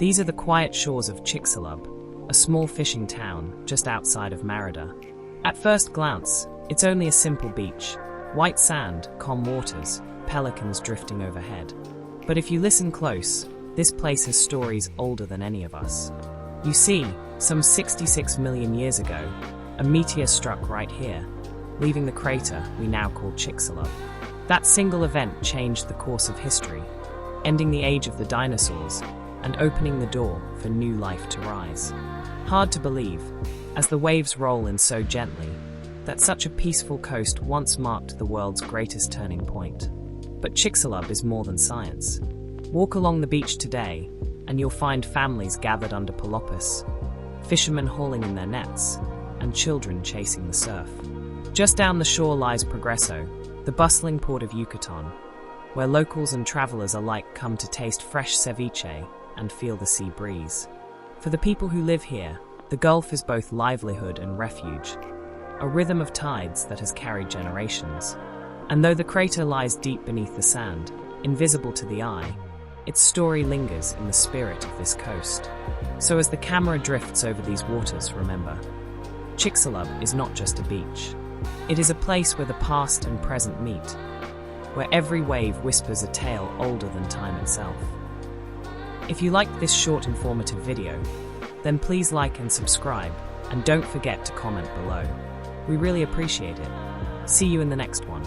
These are the quiet shores of Chicxulub, a small fishing town just outside of Merida. At first glance, it's only a simple beach. White sand, calm waters, pelicans drifting overhead. But if you listen close, this place has stories older than any of us. You see, some 66 million years ago, a meteor struck right here, leaving the crater we now call Chicxulub. That single event changed the course of history, ending the age of the dinosaurs and opening the door for new life to rise. Hard to believe, as the waves roll in so gently, that such a peaceful coast once marked the world's greatest turning point. But Chicxulub is more than science. Walk along the beach today, and you'll find families gathered under palopus, fishermen hauling in their nets, and children chasing the surf. Just down the shore lies Progreso, the bustling port of Yucatán, where locals and travelers alike come to taste fresh ceviche and feel the sea breeze. For the people who live here, the Gulf is both livelihood and refuge, a rhythm of tides that has carried generations. And though the crater lies deep beneath the sand, invisible to the eye, its story lingers in the spirit of this coast. So as the camera drifts over these waters, remember, Chicxulub is not just a beach. It is a place where the past and present meet, where every wave whispers a tale older than time itself. If you liked this short informative video, then please like and subscribe, and don't forget to comment below. We really appreciate it. See you in the next one.